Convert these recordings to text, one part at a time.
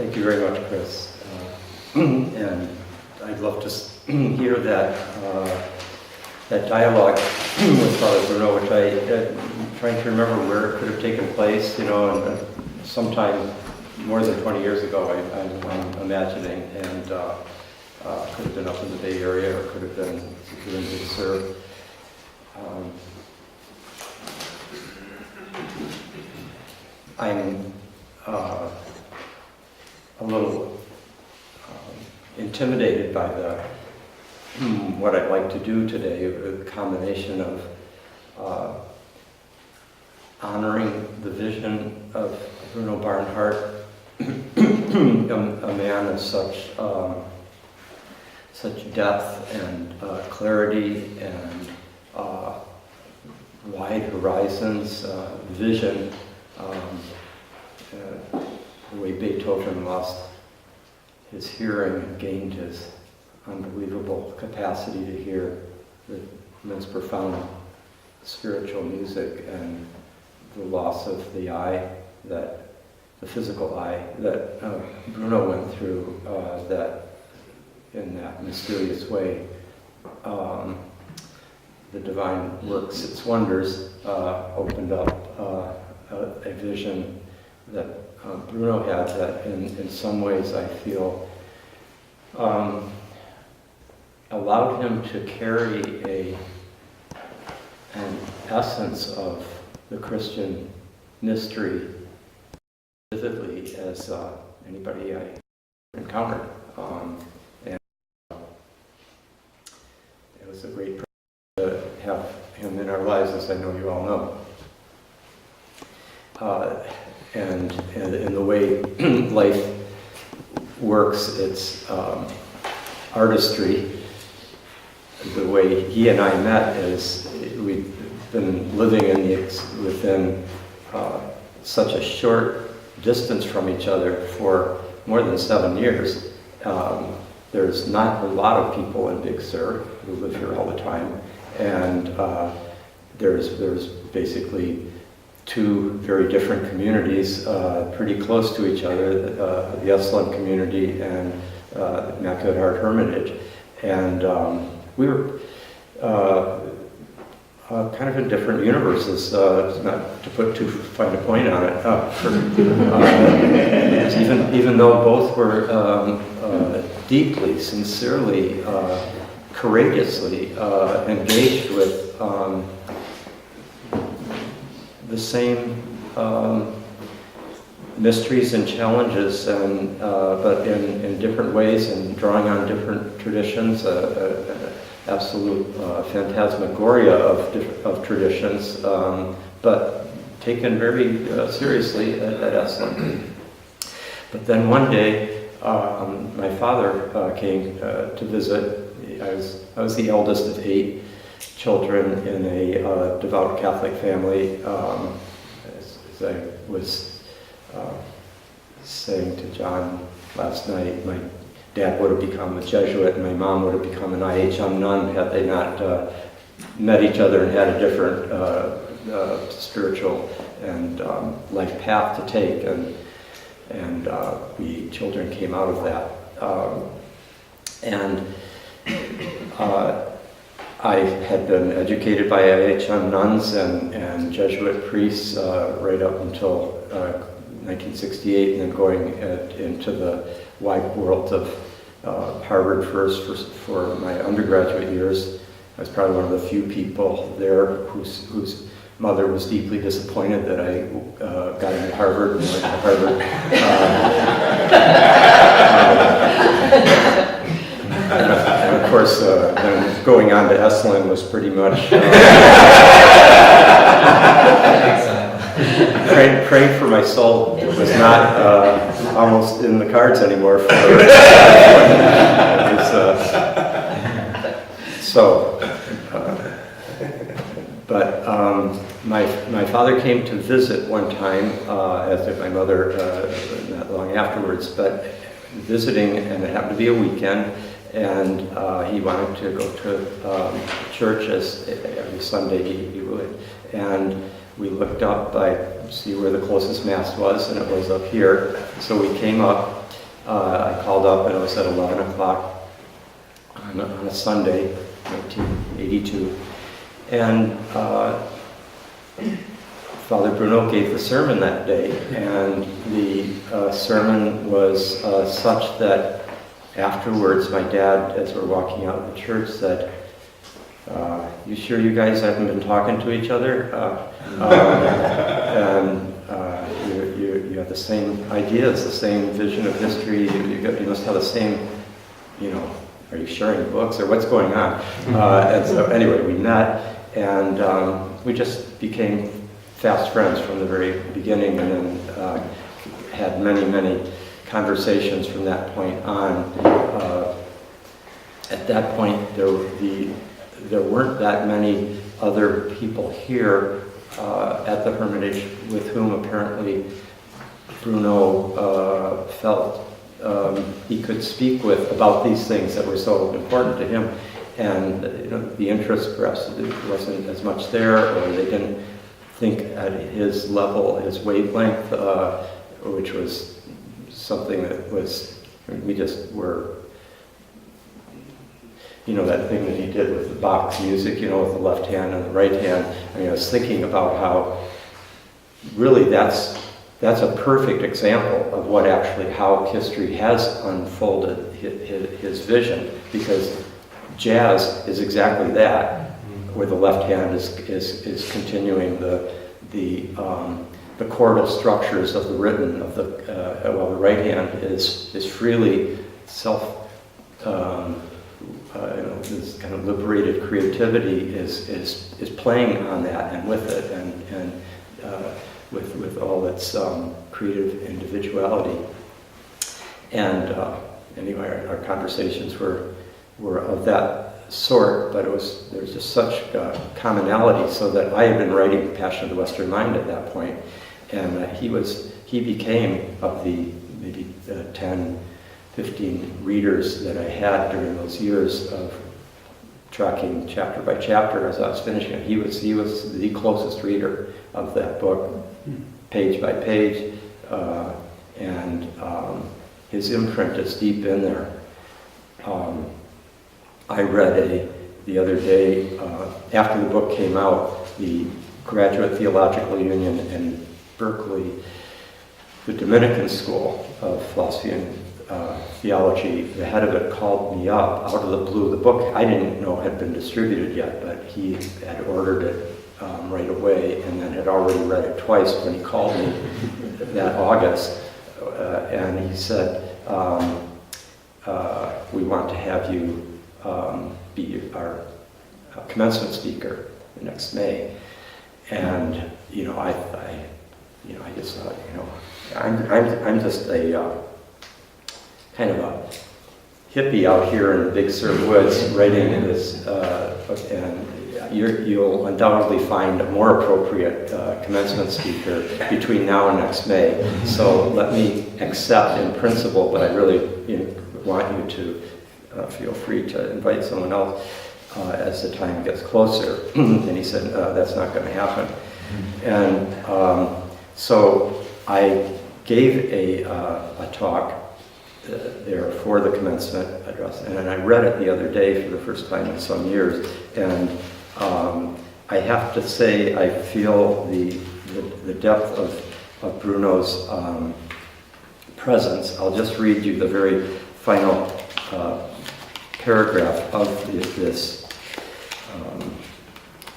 Thank you very much, Chris. And I'd love to hear that that dialogue with Fr Bruno, which I'm trying to remember where it could have taken place, you know, and sometime more than 20 years ago, I'm imagining, and could have been up in the Bay Area, or could have been here in Big Sur. I'm a little intimidated by what I'd like to do today, a combination of honoring the vision of Bruno Barnhart, a man of such depth and clarity and wide horizons, vision. The way Beethoven lost his hearing and gained his unbelievable capacity to hear the most profound spiritual music, and the loss of the eye, the physical eye that Bruno went through, that in that mysterious way the divine works its wonders, opened up a vision that Bruno had, that in some ways I feel allowed him to carry an essence of the Christian mystery vividly as anybody I encountered. And it was a great privilege to have him in our lives, as I know you all know. And in the way life works, its artistry, the way he and I met is we've been living within such a short distance from each other for more than 7 years. There's not a lot of people in Big Sur who live here all the time, and there's basically two very different communities, pretty close to each other, the Esalen community and the Immaculate Heart Hermitage. And we were kind of in different universes, not to put too fine a point on it. Even though both were deeply, sincerely, courageously engaged with the same mysteries and challenges, and but in different ways, and drawing on different traditions, absolute phantasmagoria of traditions, but taken very seriously at Esalen. But then one day, my father came to visit. I was the eldest of 8 children in a devout Catholic family. As I was saying to John last night, my dad would have become a Jesuit and my mom would have become an IHM nun had they not met each other and had a different spiritual and life path to take, and we children came out of that. I had been educated by IHM nuns and Jesuit priests right up until 1968, and then going into the wide world of Harvard first for my undergraduate years. I was probably one of the few people there whose mother was deeply disappointed that I got into Harvard and went to Harvard. And of course, then going on to Esalen was pretty much praying for my soul. It was not almost in the cards anymore for her. But my father came to visit one time, as did my mother not long afterwards, but visiting, and it happened to be a weekend, and he wanted to go to church as every Sunday he would. And we looked up to see where the closest mass was, and it was up here. So we came up, I called up and it was at 11 o'clock on a Sunday, 1982. And Father Bruno gave the sermon that day, and the sermon was such that afterwards my dad, as we're walking out of the church, said, "You sure you guys haven't been talking to each other? And you have the same ideas, the same vision of history, you must have the same, are you sharing books or what's going on?" And so anyway, we met, and we just became fast friends from the very beginning, and then had many, many conversations from that point on. At that point, there weren't that many other people here at the Hermitage with whom apparently Bruno felt he could speak with about these things that were so important to him. And the interest perhaps wasn't as much there, or they didn't think at his level, his wavelength, which was something that was, we just were, that thing that he did with the box music, with the left hand and the right hand. I was thinking about how really that's a perfect example of what actually, how history has unfolded his vision, because jazz is exactly that, where the left hand is continuing the chordal structures of the written, while the right hand is freely this kind of liberated creativity is playing on that and with it, and with all its creative individuality. And anyway, our conversations were of that sort, but there was just such commonality, so that I had been writing Passion of the Western Mind at that point, and he became, of the maybe 10, 15 readers that I had during those years of tracking chapter by chapter as I was finishing it, he was the closest reader of that book, page by page, and his imprint is deep in there. I read the other day, after the book came out, the Graduate Theological Union in Berkeley, the Dominican School of Philosophy and Theology, the head of it called me up out of the blue. The book I didn't know had been distributed yet, but he had ordered it right away, and then had already read it twice when he called me that August, and he said, "We want to have you be our commencement speaker next May." And I just thought, I'm just a kind of a hippie out here in the Big Sur woods writing this, and you'll undoubtedly find a more appropriate commencement speaker between now and next May. So let me accept in principle, but I really want you to feel free to invite someone else as the time gets closer. And he said, that's not going to happen. And so I gave a talk there for the commencement address, and then I read it the other day for the first time in some years, and I have to say I feel the depth of Bruno's presence. I'll just read you the very final paragraph of this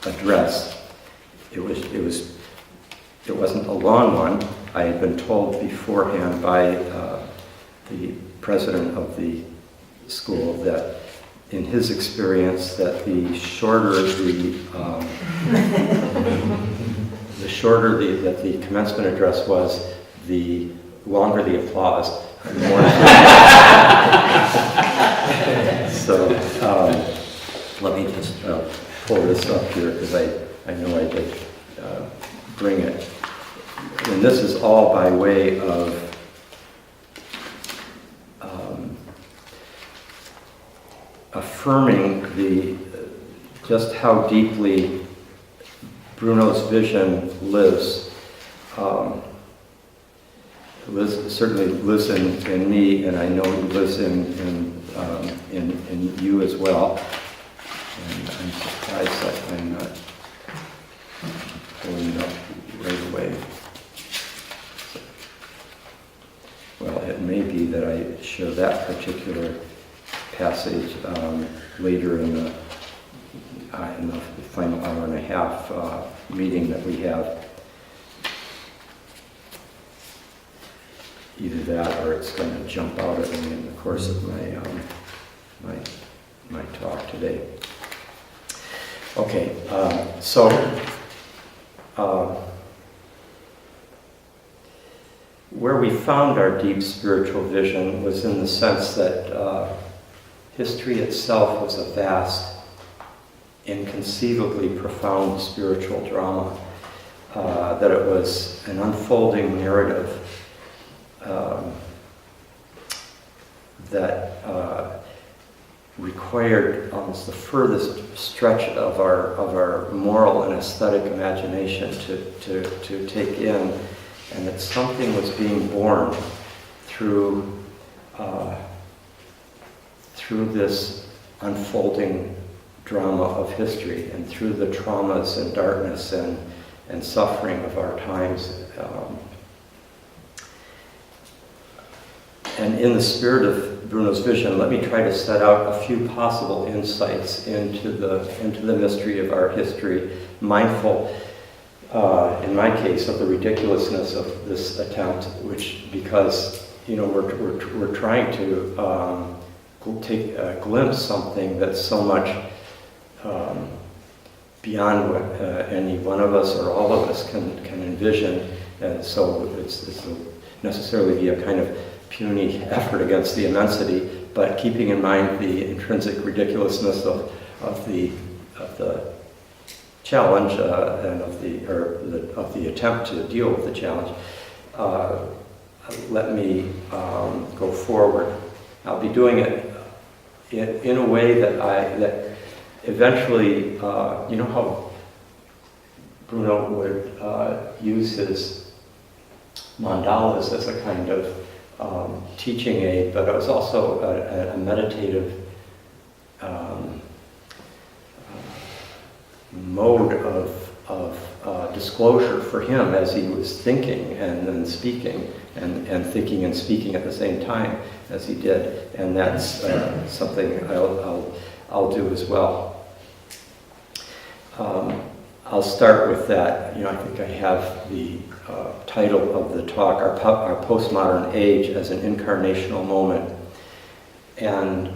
address. It wasn't a long one. I had been told beforehand by the president of the school that, in his experience, that the shorter that the commencement address was, the longer the applause. So let me just pull this up here, because I know I did bring it. And this is all by way of affirming just how deeply Bruno's vision lives. certainly lives in me, and I know he lives in you as well. And I'm surprised that I'm not pulling it up right away. Well, it may be that I show that particular passage later in the final hour and a half meeting that we have. Either that, or it's going to jump out at me in the course of my talk today. Okay, where we found our deep spiritual vision was in the sense that history itself was a vast, inconceivably profound spiritual drama, that it was an unfolding narrative that required almost the furthest stretch of our moral and aesthetic imagination to take in, and that something was being born through this unfolding drama of history, and through the traumas and darkness and suffering of our times. And in the spirit of Bruno's vision, let me try to set out a few possible insights into the mystery of our history, mindful, in my case, of the ridiculousness of this attempt, because we're trying to glimpse something that's so much beyond what any one of us or all of us can envision, and so it's necessarily be a kind of puny effort against the immensity, but keeping in mind the intrinsic ridiculousness of the challenge and of the attempt to deal with the challenge. Let me go forward. I'll be doing it in a way that eventually, you know how Bruno would use his mandalas as a kind of teaching aid, but it was also a meditative mode of disclosure for him as he was thinking and then speaking, and thinking and speaking at the same time as he did, and that's something I'll do as well. I'll start with that. I think I have the title of the talk, our postmodern age as an incarnational moment, and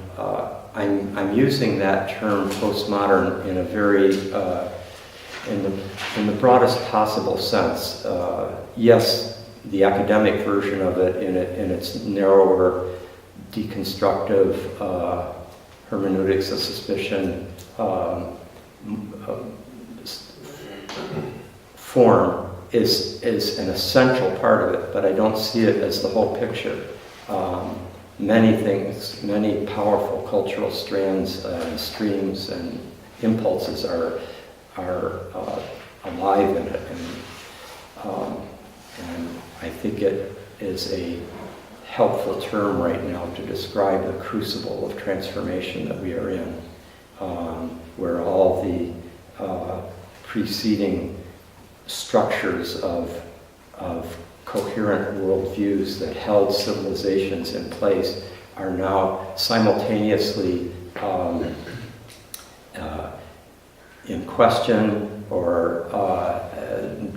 I'm using that term postmodern in a very in the broadest possible sense. Yes, the academic version of it in its narrower, deconstructive hermeneutics of suspicion form is an essential part of it, but I don't see it as the whole picture. Many things, many powerful cultural strands and streams and impulses are alive in it, and I think it is a helpful term right now to describe the crucible of transformation that we are in, where all the preceding structures of coherent worldviews that held civilizations in place are now simultaneously in question or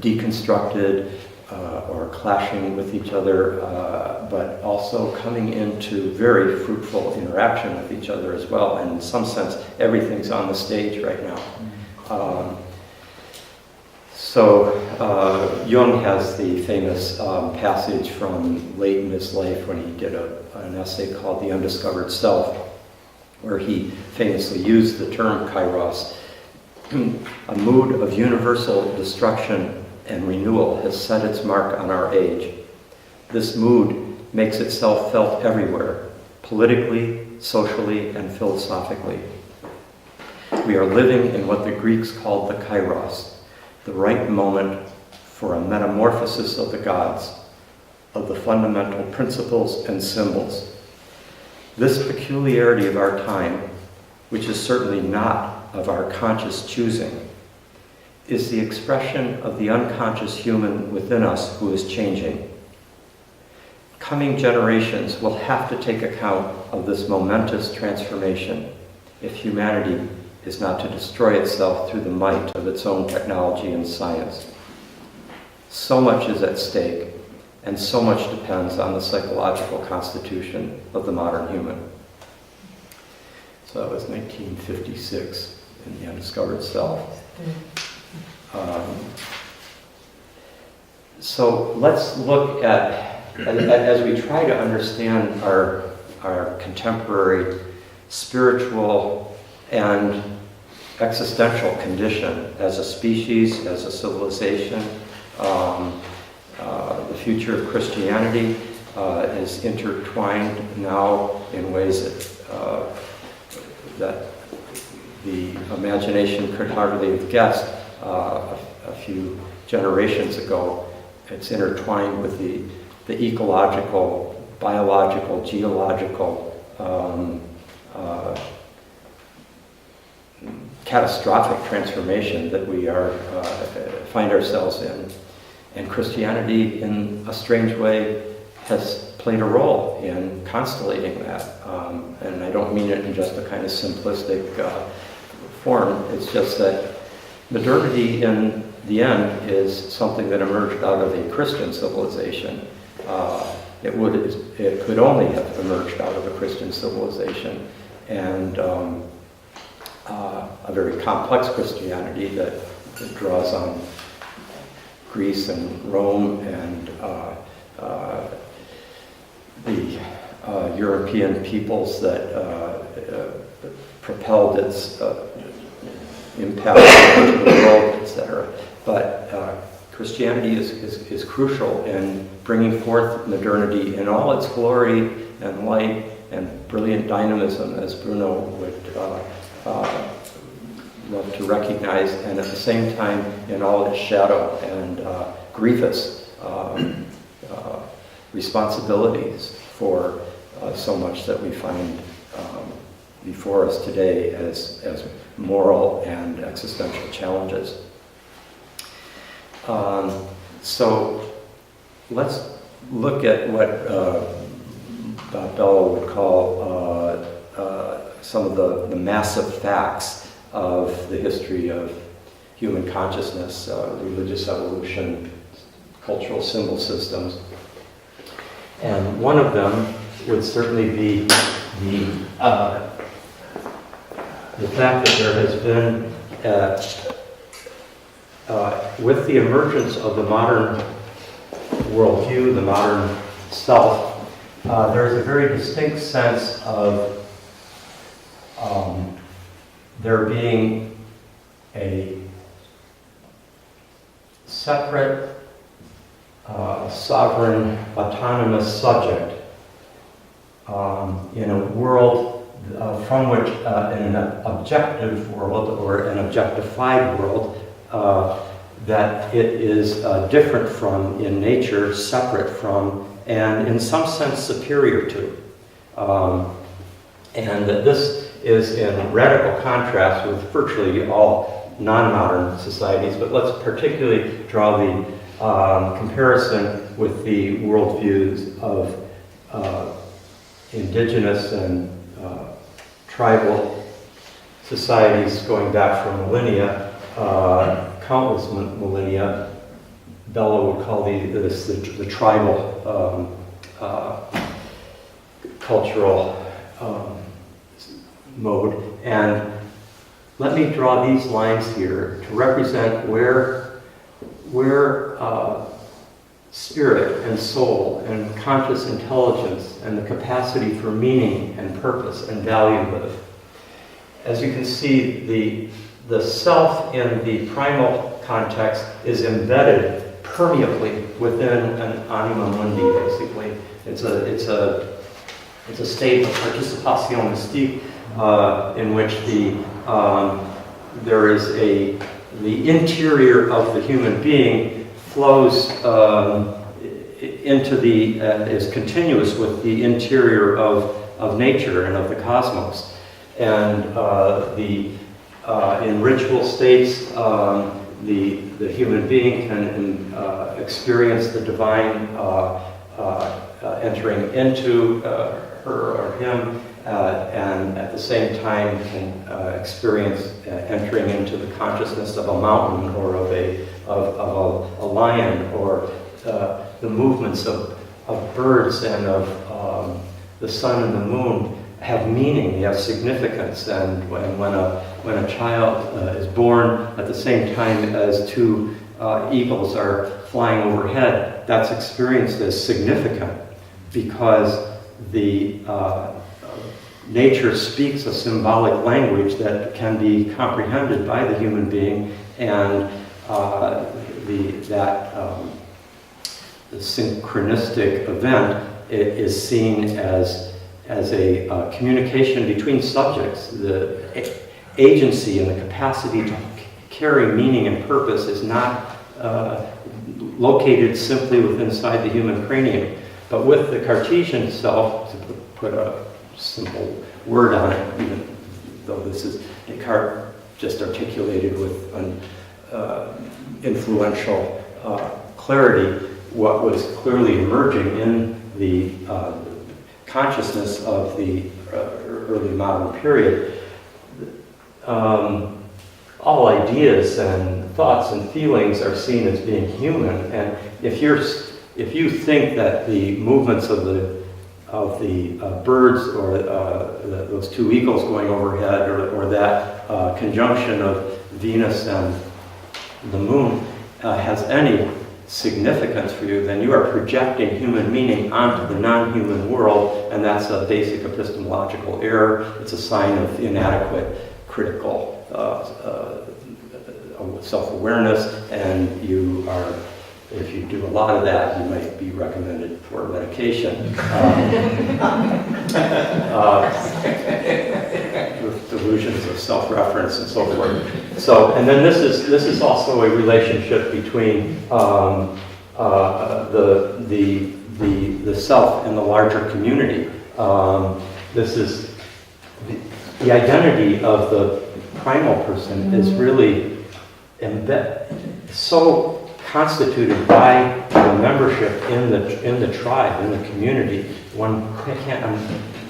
deconstructed or clashing with each other, but also coming into very fruitful interaction with each other as well. And in some sense, everything's on the stage right now. So Jung has the famous passage from late in his life when he did an essay called The Undiscovered Self, where he famously used the term kairos. A mood of universal destruction and renewal has set its mark on our age. This mood makes itself felt everywhere, politically, socially, and philosophically. We are living in what the Greeks called the kairos, the right moment for a metamorphosis of the gods. of the fundamental principles and symbols. This peculiarity of our time, which is certainly not of our conscious choosing, is the expression of the unconscious human within us who is changing. Coming generations will have to take account of this momentous transformation if humanity is not to destroy itself through the might of its own technology and science. So much is at stake, and so much depends on the psychological constitution of the modern human. So that was 1956 in The Undiscovered Self. So let's look at, as we try to understand our contemporary spiritual and existential condition as a species, as a civilization, the future of Christianity is intertwined now in ways that the imagination could hardly have guessed a few generations ago. It's intertwined with the ecological, biological, geological, catastrophic transformation that we find ourselves in. And Christianity, in a strange way, has played a role in constellating that. And I don't mean it in just a kind of simplistic form. It's just that modernity, in the end, is something that emerged out of a Christian civilization. It could only have emerged out of a Christian civilization, and a very complex Christianity that draws on Greece and Rome and the European peoples that propelled its impact into the world, etc. But Christianity is crucial in bringing forth modernity in all its glory and light and brilliant dynamism, as Bruno would love to recognize, and at the same time in all its shadow and grievous responsibilities for so much that we find before us today as moral and existential challenges. So let's look at what Bella would call some of the massive facts of the history of human consciousness, religious evolution, cultural symbol systems. And one of them would certainly be the fact that there has been, with the emergence of the modern worldview, the modern self, there is a very distinct sense of there being a separate, sovereign, autonomous subject in a world from which, in an objective world or an objectified world, that it is different from in nature, separate from, and in some sense superior to. And that this is in radical contrast with virtually all non-modern societies, but let's particularly draw the comparison with the worldviews of indigenous and tribal societies going back for millennia, countless millennia. Bella would call the tribal cultural mode. And let me draw these lines here to represent where spirit and soul and conscious intelligence and the capacity for meaning and purpose and value live. As you can see, the self in the primal context is embedded permeably within an anima mundi, basically. It's a state of participation mystique in which there is the interior of the human being flows into the is continuous with the interior of nature and of the cosmos. And in ritual states, the human being can experience the divine entering into her or him, and at the same time can experience entering into the consciousness of a mountain or of a lion, or the movements of birds and of the sun and the moon have meaning, they have significance. And when a child is born at the same time as two eagles are flying overhead, that's experienced as significant, because the nature speaks a symbolic language that can be comprehended by the human being, and the synchronistic event is seen as a communication between subjects. The agency and the capacity to carry meaning and purpose is not located simply within inside the human cranium, but with the Cartesian self, to put a simple word on it, even though this is Descartes just articulated with an influential clarity what was clearly emerging in the consciousness of the early modern period. All ideas and thoughts and feelings are seen as being human, and if you think that the movements of the birds, or those two eagles going overhead, or that conjunction of Venus and the moon has any significance for you, then you are projecting human meaning onto the non-human world, and that's a basic epistemological error. It's a sign of inadequate critical self-awareness, and you are, if you do a lot of that, you might be recommended for medication. With delusions of self-reference and so forth. So, and then this is also a relationship between the self and the larger community. This is the identity of the primal person is really so constituted by the membership in the tribe, in the community. One can't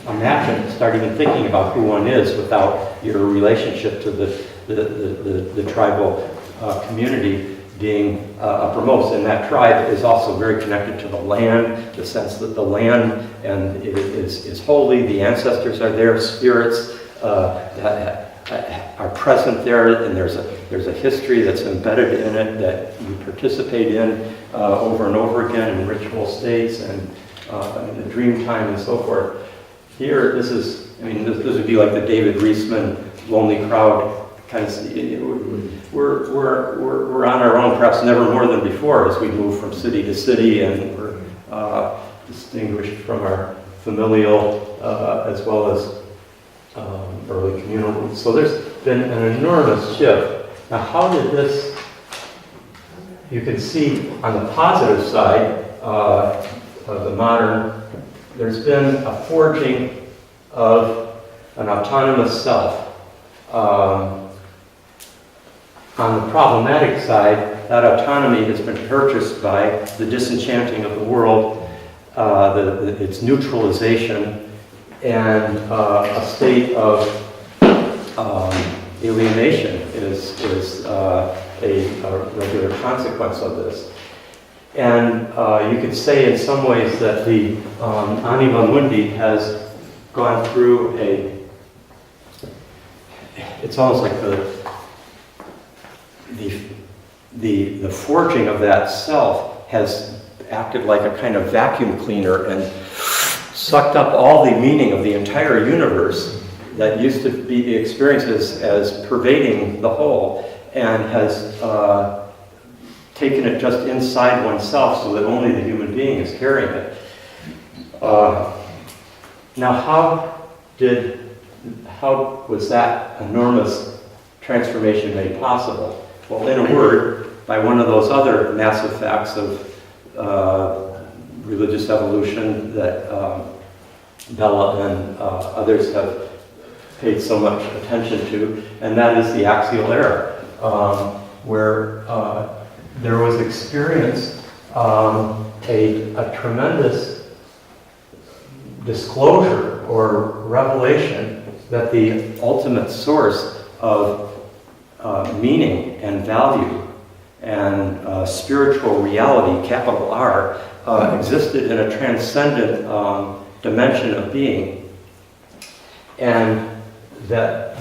imagine start even thinking about who one is without your relationship to the tribal community being uppermost. And that tribe is also very connected to the land, the sense that the land is holy, the ancestors are there, spirits that are present there, and there's a history that's embedded in it that you participate in over and over again in ritual states and in the dream time and so forth. Here, this would be like the David Reisman Lonely Crowd kind of. We're on our own, perhaps never more than before, as we move from city to city, and we're distinguished from our familial as well as early communal. So there's been an enormous shift. Now, how did this? You can see on the positive side of the modern, there's been a forging of an autonomous self. On the problematic side, that autonomy has been purchased by the disenchanting of the world, its neutralization, and a state of alienation is a regular consequence of this. And you could say in some ways that the anima mundi has gone through it's almost like the forging of that self has acted like a kind of vacuum cleaner and sucked up all the meaning of the entire universe that used to be experienced as pervading the whole, and has taken it just inside oneself so that only the human being is carrying it. Now, how was that enormous transformation made possible? Well, in a word, by one of those other massive facts of religious evolution that Bella and others have paid so much attention to, and that is the axial era, where there was experienced a tremendous disclosure or revelation that the ultimate source of meaning and value and spiritual reality, capital R, existed in a transcendent dimension of being, and that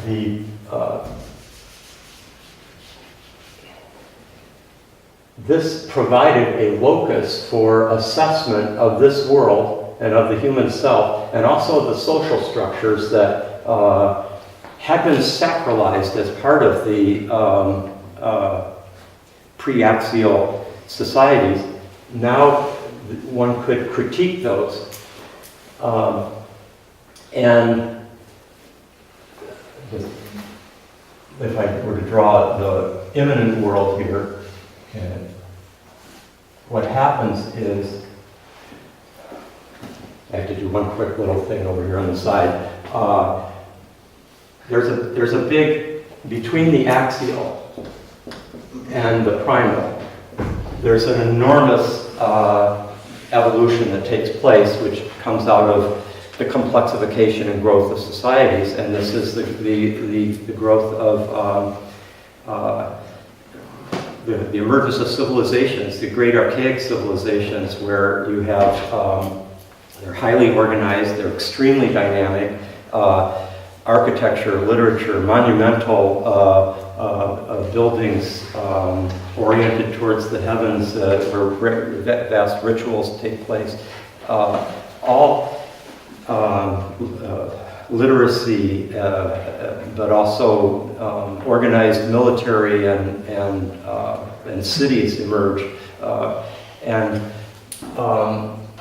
this provided a locus for assessment of this world and of the human self, and also the social structures that had been sacralized as part of the pre-axial societies. Now one could critique those. And if I were to draw the immanent world here, what happens is, I have to do one quick little thing over here on the side. There's a big, between the axial and the primal, there's an enormous evolution that takes place, which comes out of the complexification and growth of societies, and this is the growth of the emergence of civilizations, the great archaic civilizations, where you have they're highly organized, they're extremely dynamic, architecture, literature, monumental buildings oriented towards the heavens, where vast rituals take place, all literacy, but also organized military and cities emerge, and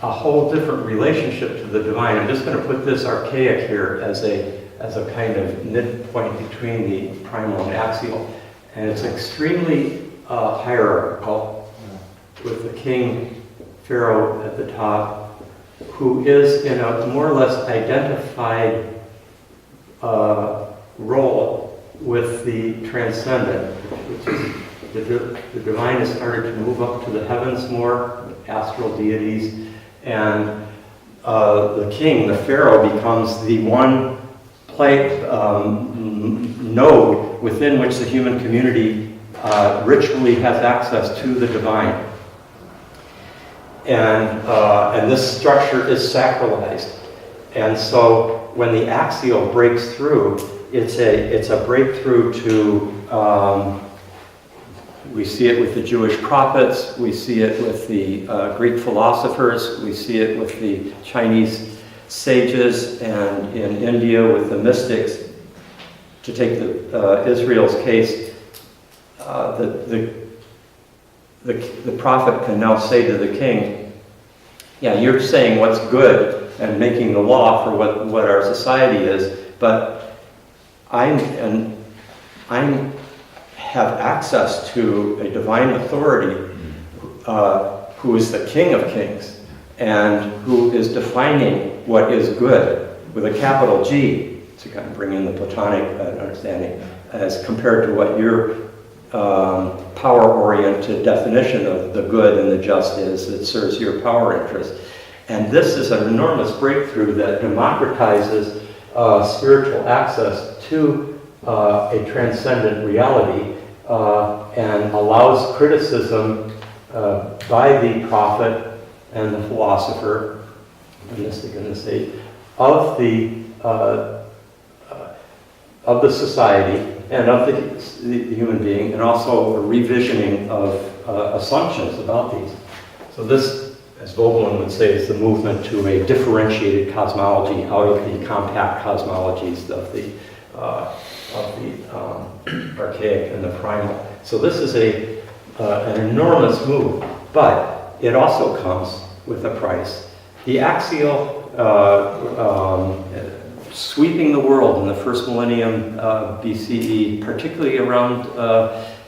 a whole different relationship to the divine. I'm just going to put this archaic here as a kind of midpoint between the primal and axial, and it's extremely hierarchical, with the king, pharaoh at the top, who is in a more or less identified role with the transcendent, which is the divine has started to move up to the heavens more, astral deities, and the king, the pharaoh, becomes the one node within which the human community ritually has access to the divine. And this structure is sacralized. And so when the axial breaks through, it's a breakthrough to, we see it with the Jewish prophets, we see it with the Greek philosophers, we see it with the Chinese sages, and in India with the mystics. To take Israel's case, the prophet can now say to the king, yeah, you're saying what's good and making the law for what our society is, but I have access to a divine authority who is the King of Kings and who is defining what is good with a capital G, to kind of bring in the Platonic understanding, as compared to what your power-oriented definition of the good and the just is that serves your power interest. And this is an enormous breakthrough that democratizes spiritual access to a transcendent reality and allows criticism by the prophet and the philosopher, the mystic in this age, of the society and of the human being, and also a revisioning of assumptions about these. So this, as Vogelin would say, is the movement to a differentiated cosmology out of the compact cosmologies of the archaic and the primal. So this is an enormous move, but it also comes with a price. The axial sweeping the world in the first millennium BCE, particularly around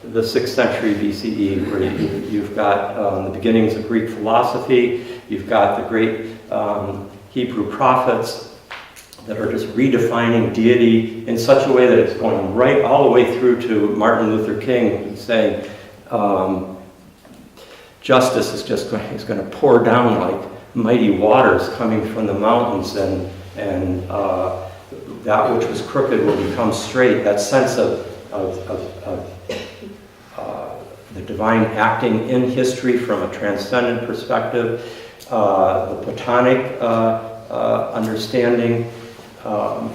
the 6th century BCE, where you've got the beginnings of Greek philosophy, You've got the great Hebrew prophets that are just redefining deity in such a way that it's going right all the way through to Martin Luther King saying justice is just going to pour down like mighty waters coming from the mountains, and that which was crooked will become straight. That sense of the divine acting in history from a transcendent perspective, the Platonic understanding of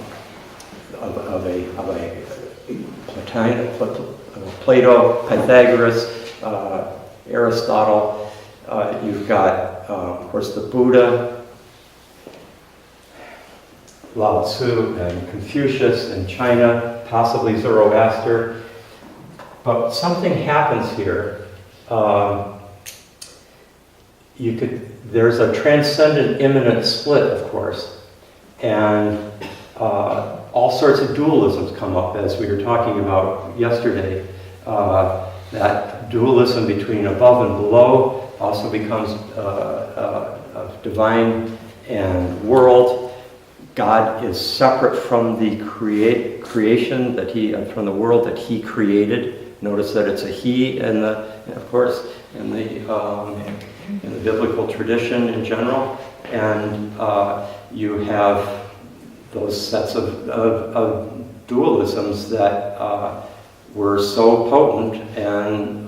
a Plato, Pythagoras, Aristotle. You've got, of course, the Buddha, Lao Tzu, and Confucius in China, possibly Zoroaster. But something happens here. There's a transcendent immanent split, of course, and all sorts of dualisms come up, as we were talking about yesterday. That dualism between above and below also becomes divine and world. God is separate from the creation from the world that He created. Notice that it's a He, of course, in the biblical tradition in general, and you have those sets of dualisms that were so potent and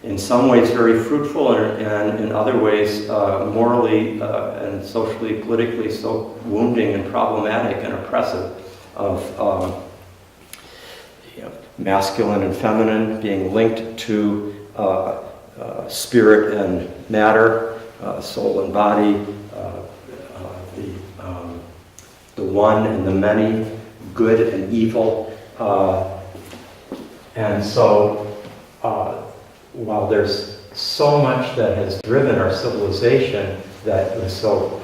in some ways very fruitful, and in other ways morally and socially, politically so wounding and problematic and oppressive, of masculine and feminine being linked to spirit and matter, soul and body, the one and the many, good and evil. And so while there's so much that has driven our civilization that was so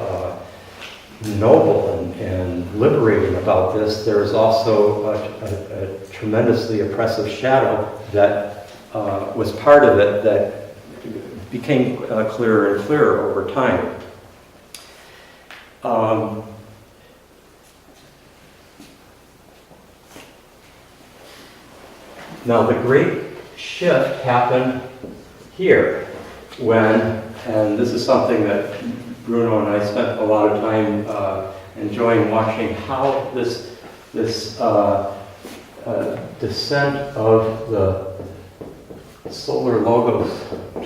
noble and liberating about this, there is also a tremendously oppressive shadow that was part of it that became clearer and clearer over time. Now the great shift happened here when, and this is something that Bruno and I spent a lot of time enjoying watching how this descent of the solar logos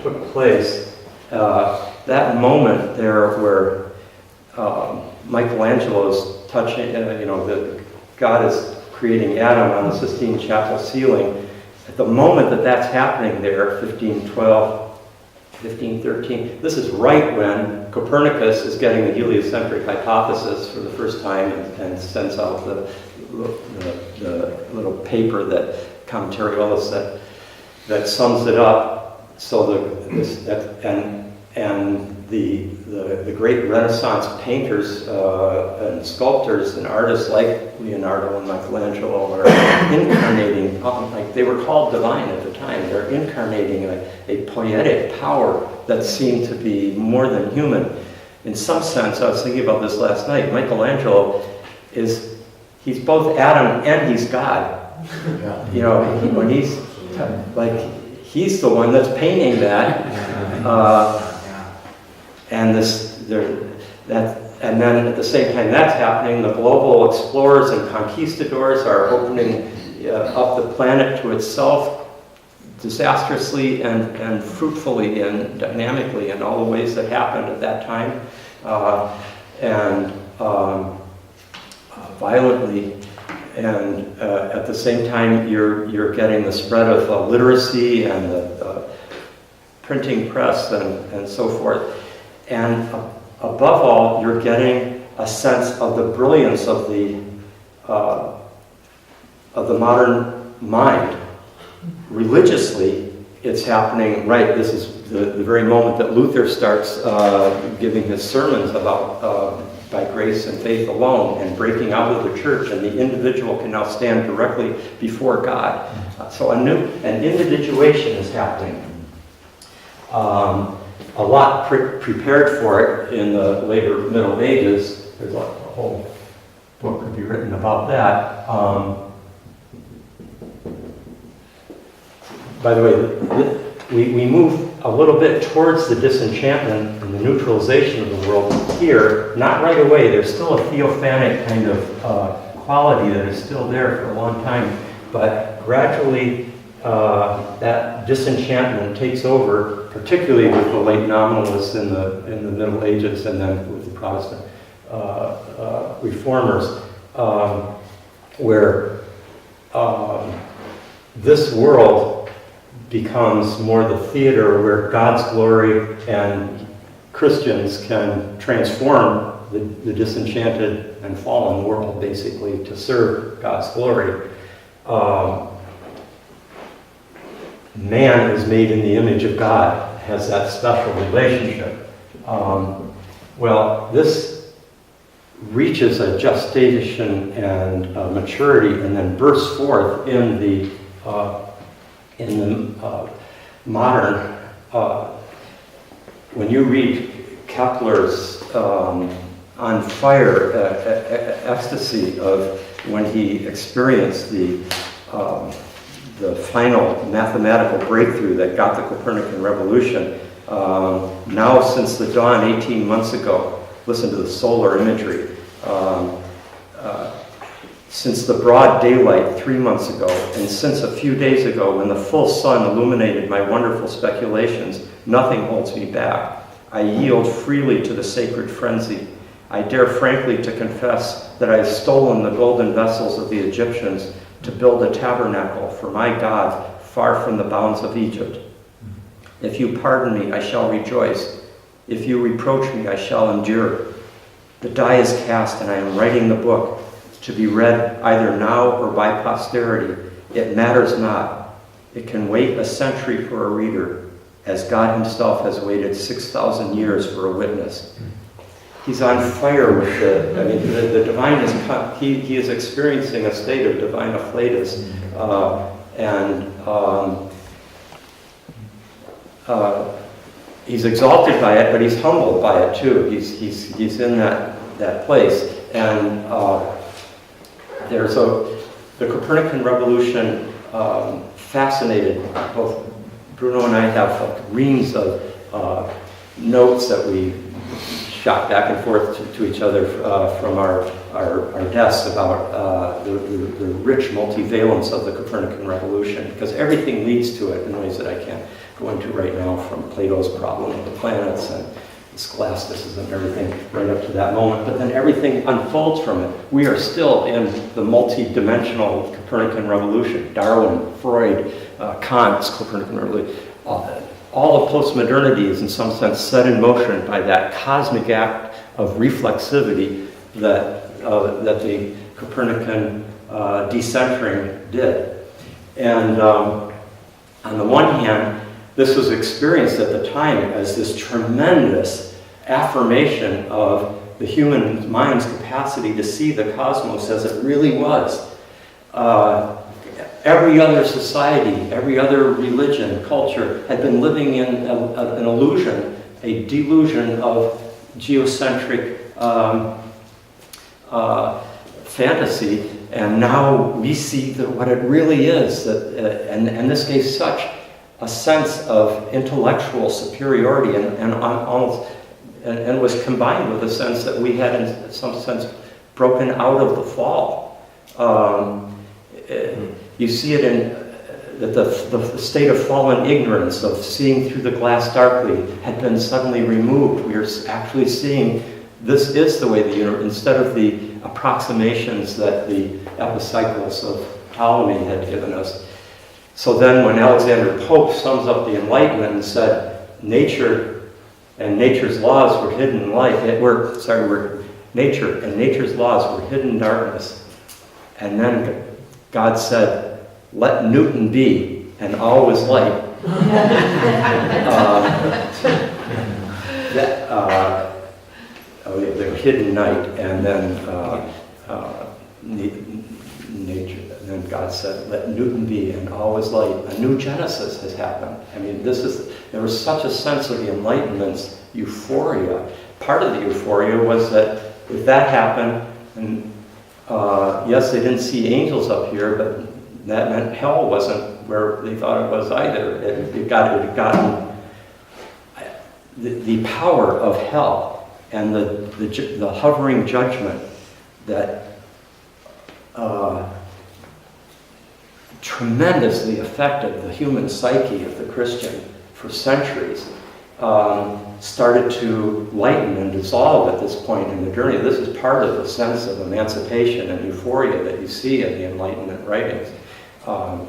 took place. That moment there where Michelangelo's touching, that God is creating Adam on the Sistine Chapel ceiling. At the moment that that's happening there, 1512, 1513, this is right when Copernicus is getting the heliocentric hypothesis for the first time and sends out the little paper that Commentariolis that sums it up. So the great Renaissance painters and sculptors and artists like Leonardo and Michelangelo are incarnating, like they were called divine at the time, they're incarnating a poetic power that seemed to be more than human. In some sense, I was thinking about this last night, Michelangelo he's both Adam and he's God. Yeah. When he's he's the one that's painting that. And and then at the same time that's happening, the global explorers and conquistadors are opening up the planet to itself disastrously and fruitfully and dynamically in all the ways that happened at that time, and violently. And at the same time, you're getting the spread of literacy and the printing press and so forth. And above all, you're getting a sense of the brilliance of the modern mind. Religiously, it's happening right. This is the very moment that Luther starts giving his sermons about by grace and faith alone, and breaking out of the church, and the individual can now stand directly before God. So an individuation is happening. a lot prepared for it in the later Middle Ages. There's a whole book could be written about that. By the way, we move a little bit towards the disenchantment and the neutralization of the world here, not right away. There's still a theophanic kind of quality that is still there for a long time, but gradually that disenchantment takes over, particularly with the late nominalists in the Middle Ages and then with the Protestant reformers, where this world becomes more the theater where God's glory and Christians can transform the disenchanted and fallen world, basically, to serve God's glory. Man is made in the image of God, has that special relationship. Well, this reaches a gestation and maturity and then bursts forth in the modern, when you read Kepler's on fire ecstasy of when he experienced the final mathematical breakthrough that got the Copernican revolution. Now, since the dawn 18 months ago, listen to the solar imagery. Since the broad daylight 3 months ago, and since a few days ago when the full sun illuminated my wonderful speculations, nothing holds me back. I yield freely to the sacred frenzy. I dare frankly to confess that I have stolen the golden vessels of the Egyptians to build a tabernacle for my God far from the bounds of Egypt. If you pardon me, I shall rejoice. If you reproach me, I shall endure. The die is cast, and I am writing the book, to be read either now or by posterity. It matters not. It can wait a century for a reader, as God himself has waited 6,000 years for a witness. He's on fire with the divine is, he is experiencing a state of divine afflatus, he's exalted by it, but he's humbled by it too. He's in that place, and the Copernican revolution fascinated both Bruno and I. Have reams of notes that we shot back and forth to each other from our desks about the rich multivalence of the Copernican revolution, because everything leads to it in ways that I can't go into right now, from Plato's problem of the planets and scholasticism and everything right up to that moment, but then everything unfolds from it. We are still in the multi-dimensional Copernican revolution. Darwin, Freud, Kant's Copernican revolution. All of postmodernity is in some sense set in motion by that cosmic act of reflexivity that the Copernican decentering did. And on the one hand, this was experienced at the time as this tremendous affirmation of the human mind's capacity to see the cosmos as it really was. Every other society, every other religion, culture had been living in an illusion, a delusion of geocentric fantasy, and now we see what it really is, and this gave such a sense of intellectual superiority and was combined with a sense that we had, in some sense, broken out of the fall. You see it in that the state of fallen ignorance, of seeing through the glass darkly, had been suddenly removed. We are actually seeing this is the way the universe, instead of the approximations that the epicycles of Ptolemy had given us. So then when Alexander Pope sums up the Enlightenment and said, nature and nature's laws were hidden in light, nature and nature's laws were hidden in darkness. And then God said, let Newton be, and all was light. The hidden night, and then nature. And then God said, let Newton be, and all was light. A new Genesis has happened. I mean, this is There was such a sense of the Enlightenment's euphoria. Part of the euphoria was that if that happened, and yes, they didn't see angels up here, but that meant hell wasn't where they thought it was either. It had gotten the power of hell and the hovering judgment that tremendously affected the human psyche of the Christian for centuries, started to lighten and dissolve at this point in the journey. This is part of the sense of emancipation and euphoria that you see in the Enlightenment writings. The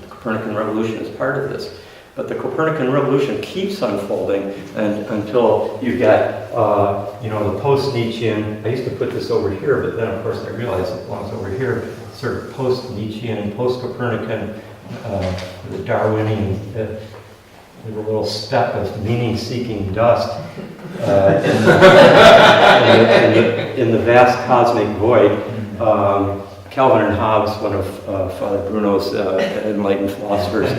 Copernican revolution is part of this. But the Copernican revolution keeps unfolding until you get, the post-Nietzschean. I used to put this over here, but then of course I realized it belongs over here. Sort of post-Nietzschean, post-Copernican, the Darwinian, the little speck of meaning-seeking dust in the vast cosmic void. Calvin and Hobbes, one of Fr Bruno's enlightened philosophers,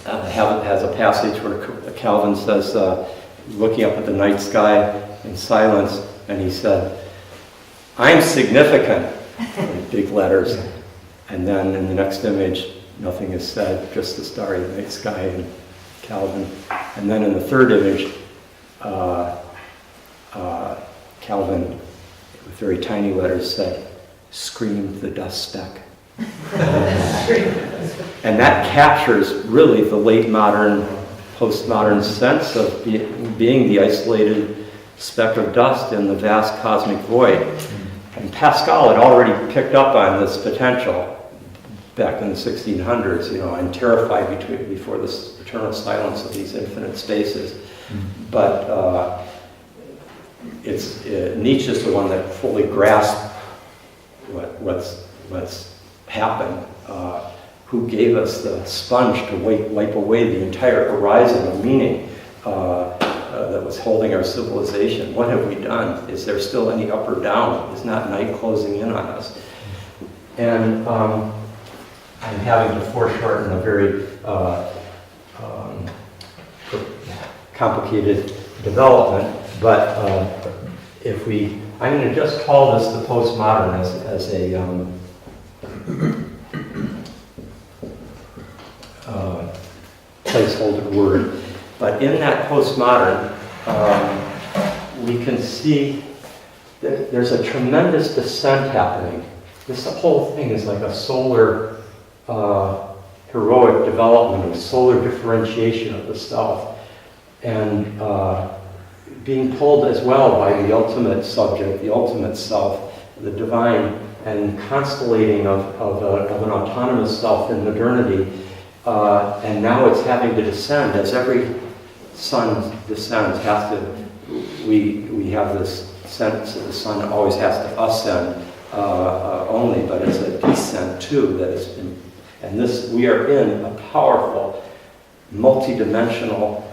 has a passage where Calvin says, looking up at the night sky in silence, and he said, "I'm significant," in big letters. And then in the next image, nothing is said, just the starry night sky and Calvin. And then in the third image, Calvin, with very tiny letters, said, "Screamed the dust speck." And that captures really the late modern, postmodern sense of being the isolated speck of dust in the vast cosmic void. And Pascal had already picked up on this potential back in the 1600s, and terrified before this eternal silence of these infinite spaces. But Nietzsche's the one that fully grasped what's happened, who gave us the sponge to wipe away the entire horizon of meaning that was holding our civilization. What have we done? Is there still any up or down? Is not night closing in on us? And I'm having to foreshorten a very complicated development, but I'm going to just call this the postmodern as a placeholder word. But in that postmodern, we can see that there's a tremendous descent happening. This whole thing is like a solar heroic development, a solar differentiation of the self, and being pulled as well by the ultimate subject, the ultimate self, the divine, and constellating of an autonomous self in modernity. And now it's having to descend as every sun descends. We have this sense that the sun always has to ascend only, but it's a descent too that is. And we are in a powerful, multi-dimensional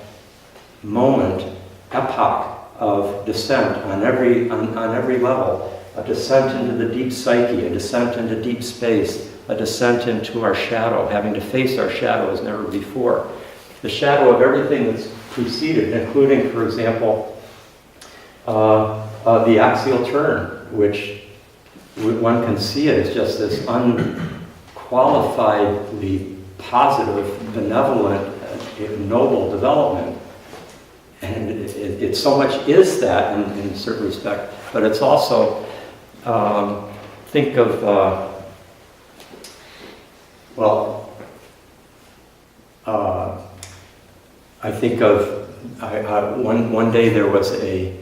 moment, epoch of descent on every level. A descent into the deep psyche, a descent into deep space, a descent into our shadow, having to face our shadow as never before. The shadow of everything that's preceded, including, for example, the axial turn, which one can see it as just this unqualifiedly positive, benevolent, noble development. And it so much is that in a certain respect, but it's also, think of, I think of, one day there was a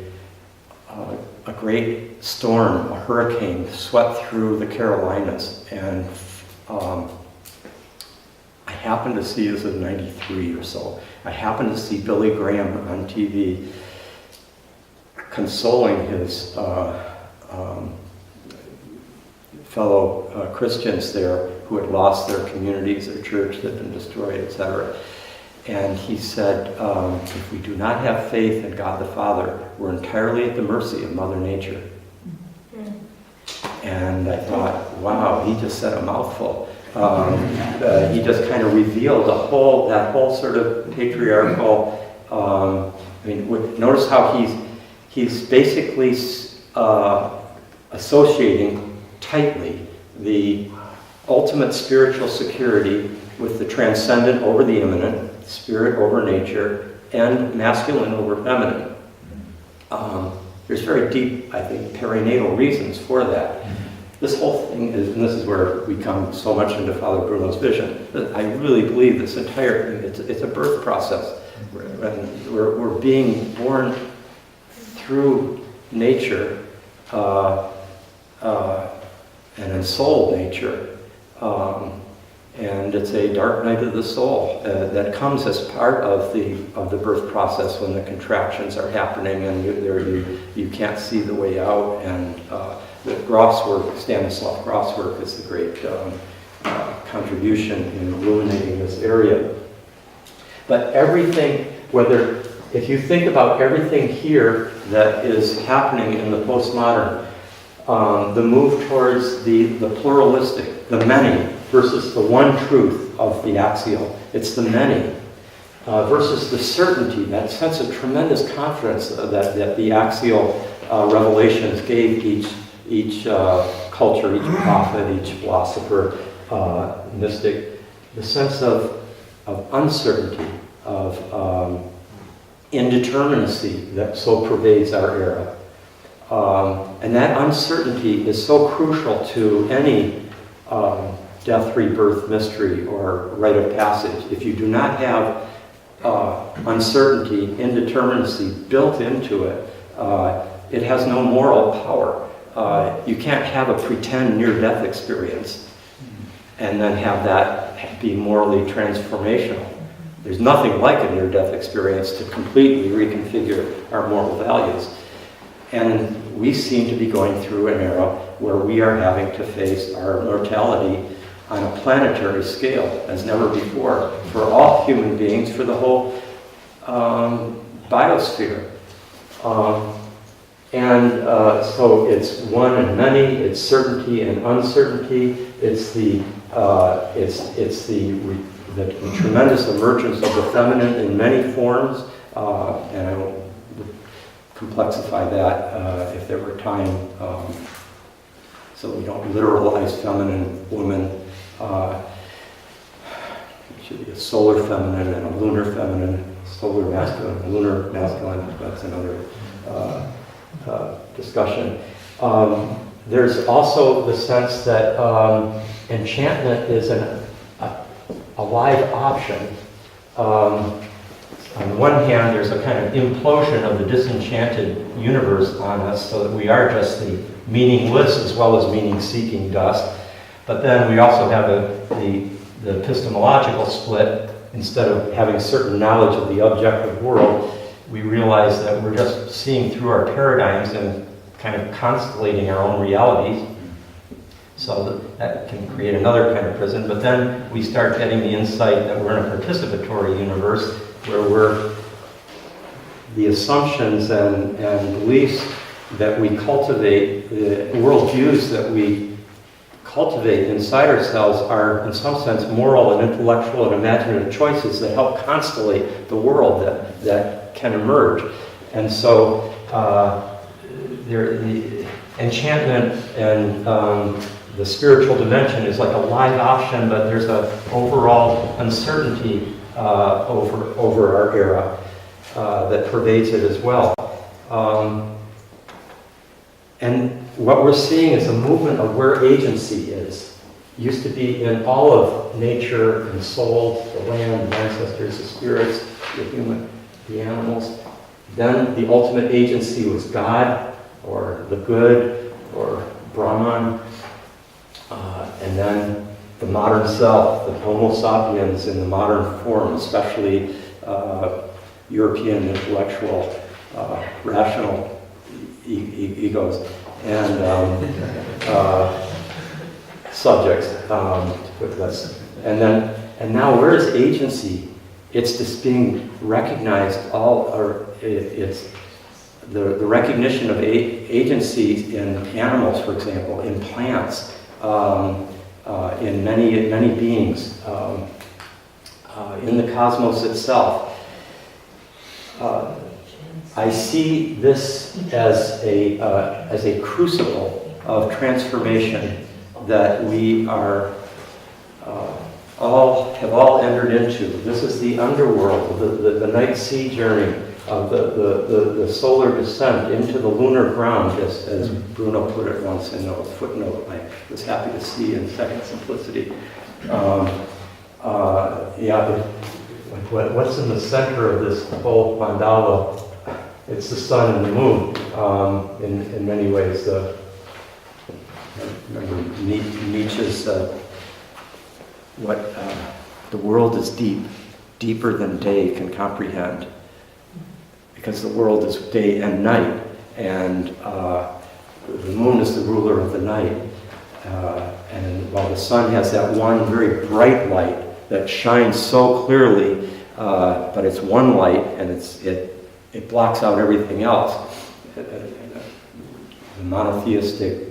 great storm, a hurricane, swept through the Carolinas, and I happened to see, this was 93 or so, I happened to see Billy Graham on TV consoling his fellow Christians there who had lost their communities, their church had been destroyed, etc. And he said, if we do not have faith in God the Father, we're entirely at the mercy of Mother Nature. And I thought, wow, he just said a mouthful. He just kind of revealed that whole sort of patriarchal. Notice how he's basically associating tightly the ultimate spiritual security with the transcendent over the immanent, spirit over nature, and masculine over feminine. There's very deep, I think, perinatal reasons for that. This whole thing is, and this is where we come so much into Father Bruno's vision, that I really believe this entire thing, it's a birth process. We're being born through nature, an ensouled nature, and it's a dark night of the soul that comes as part of the birth process when the contractions are happening and you can't see the way out. And the Groff's work, Stanislav Groff's work, is the great contribution in illuminating this area. But everything, if you think about everything here that is happening in the postmodern, the move towards the pluralistic, the many, versus the one truth of the axial, it's the many, versus the certainty, that sense of tremendous confidence that the axial revelations gave each culture, each prophet, each philosopher, mystic, the sense of uncertainty, of indeterminacy that so pervades our era. And that uncertainty is so crucial to any death, rebirth, mystery, or rite of passage. If you do not have uncertainty, indeterminacy built into it, it has no moral power. You can't have a pretend near-death experience and then have that be morally transformational. There's nothing like a near-death experience to completely reconfigure our moral values. And we seem to be going through an era where we are having to face our mortality on a planetary scale as never before, for all human beings, for the whole biosphere. So it's one and many, it's certainty and uncertainty, it's the tremendous emergence of the feminine in many forms, and I won't complexify that if there were time, so we don't literalize feminine woman. It should be a solar feminine and a lunar feminine, solar masculine, lunar masculine. That's another discussion. There's also the sense that enchantment is a live option. On the one hand, there's a kind of implosion of the disenchanted universe on us, so that we are just the meaningless as well as meaning-seeking dust. But then we also have the epistemological split. Instead of having certain knowledge of the objective world, we realize that we're just seeing through our paradigms and kind of constellating our own realities. So that can create another kind of prison. But then we start getting the insight that we're in a participatory universe where the assumptions and beliefs that we cultivate, the worldviews that we cultivate inside ourselves are, in some sense, moral and intellectual and imaginative choices that help constellate the world that can emerge. And so the enchantment and the spiritual dimension is like a live option, but there's an overall uncertainty over our era that pervades it as well. And what we're seeing is a movement of where agency is. It used to be in all of nature and soul, the land, the ancestors, the spirits, the human, the animals. Then the ultimate agency was God, or the good, or Brahman. And then the modern self, the Homo sapiens in the modern form, especially European intellectual, rational egos and subjects, to put this. And now where is agency? It's just being recognized, it's the recognition of agency in animals, for example, in plants, in many beings, in the cosmos itself. I see this as a crucible of transformation that we are have all entered into. This is the underworld, the night sea journey of the solar descent into the lunar ground, as Bruno put it once in a footnote I was happy to see in Second Simplicity. What's in the center of this whole mandala? It's the sun and the moon, in many ways. I remember Nietzsche's, the world is deep, deeper than day can comprehend, because the world is day and night, and the moon is the ruler of the night. And while the sun has that one very bright light that shines so clearly, but it's one light, and it blocks out everything else. The monotheistic,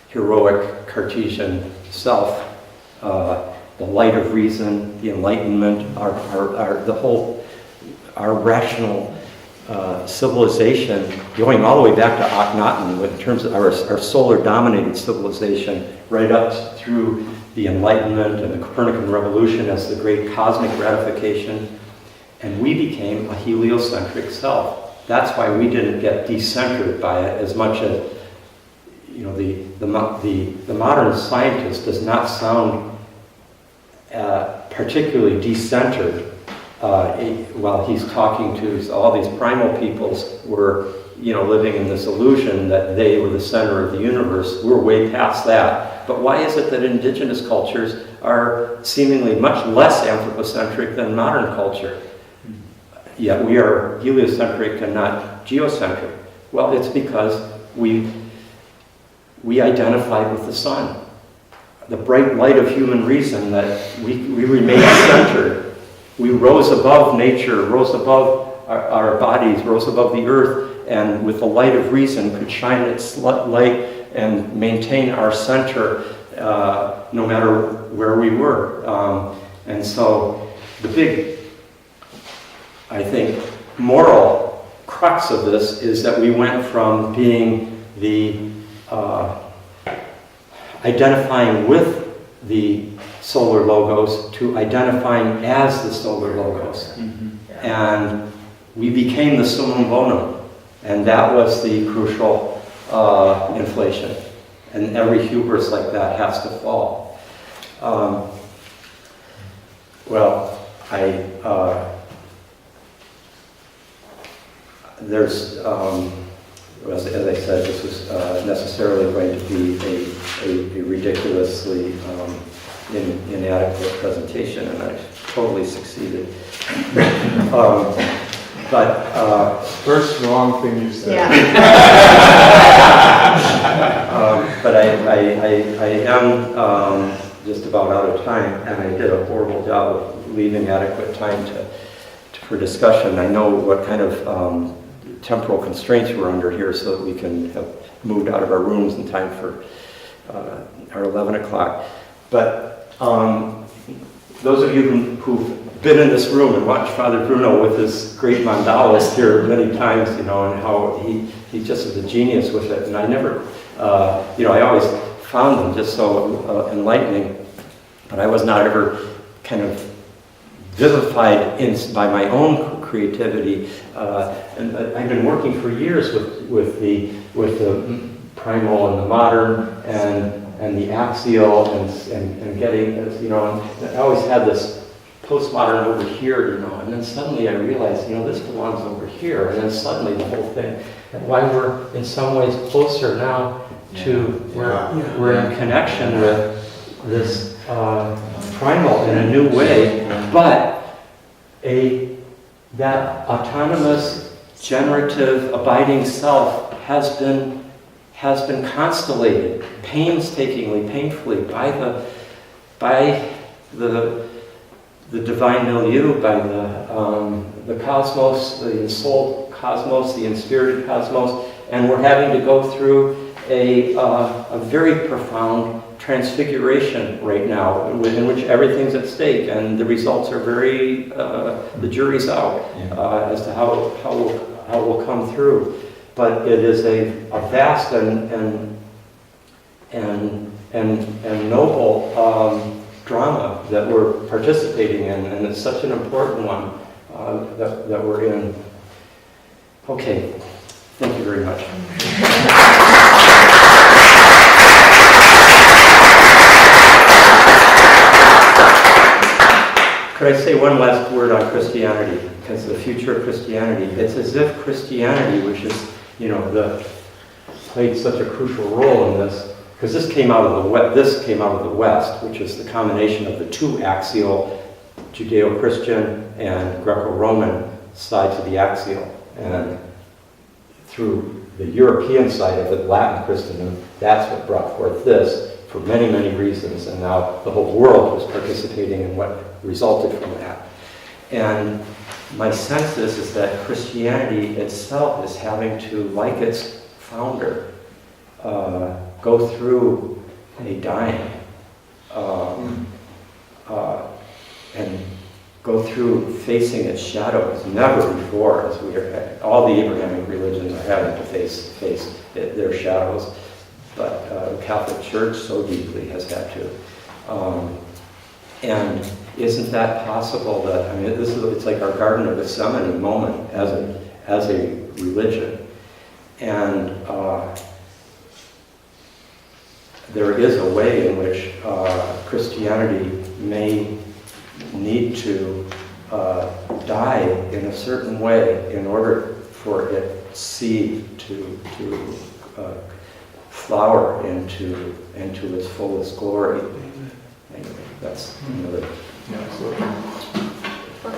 heroic Cartesian self, the light of reason, the enlightenment, our rational civilization, going all the way back to Akhenaten, in terms of our solar-dominated civilization, right up through the Enlightenment and the Copernican revolution as the great cosmic ratification, and we became a heliocentric self. That's why we didn't get decentered by it as much as, the modern scientist does not sound particularly decentered while he's talking to all these primal peoples were, living in this illusion that they were the center of the universe. We're way past that. But why is it that indigenous cultures are seemingly much less anthropocentric than modern culture? Yet we are heliocentric and not geocentric. Well, it's because we identified with the sun. The bright light of human reason, that we remained centered. We rose above nature, rose above our bodies, rose above the earth, and with the light of reason could shine its light and maintain our center no matter where we were. And so the big, I think, moral crux of this is that we went from being the identifying with the solar logos to identifying as the solar logos. Mm-hmm. And we became the summum bonum, and that was the crucial inflation. And every hubris like that has to fall. As I said, this was necessarily going to be a ridiculously inadequate presentation, and I totally succeeded. First wrong thing you said. Yeah. But I am just about out of time, and I did a horrible job of leaving adequate time for discussion. I know what kind of temporal constraints we're under here, so that we can have moved out of our rooms in time for our 11 o'clock. But those of you who've been in this room and watched Father Bruno with his great mandalas here many times, and how he just is a genius with it. And I never, I always found them just so enlightening, but I was not ever kind of vivified by my own creativity. And I've been working for years with the primal and the modern and the axial and getting this, and I always had this postmodern over here, and then suddenly I realized, this belongs over here, and then suddenly the whole thing, and why we're in some ways closer now to we're in connection with this primal in a new way, but that autonomous, generative, abiding self has been constellated painstakingly, painfully by the divine milieu, by the cosmos, the ensouled cosmos, the inspirited cosmos, and we're having to go through a very profound transfiguration right now, in which everything's at stake, and the results are very, the jury's out as to how we'll come through. But it is a vast and noble drama that we're participating in, and it's such an important one that we're in. Okay, thank you very much. Could I say one last word on Christianity? Because the future of Christianity, it's as if Christianity, which is, played such a crucial role in this, because this came out of the West, which is the combination of the two axial, Judeo-Christian and Greco-Roman sides of the axial. And through the European side of it, Latin Christendom, that's what brought forth this for many, many reasons. And now the whole world was participating in what resulted from that. And my sense is that Christianity itself is having to, like its founder, go through a dying and go through facing its shadows. Never before, as all the Abrahamic religions are having to face their shadows, but the Catholic Church so deeply has had to. And isn't that possible? That it's like our Garden of Gethsemane moment as a religion, and there is a way in which Christianity may need to die in a certain way in order for its seed to flower into its fullest glory. Anyway, that's another. Yeah, absolutely.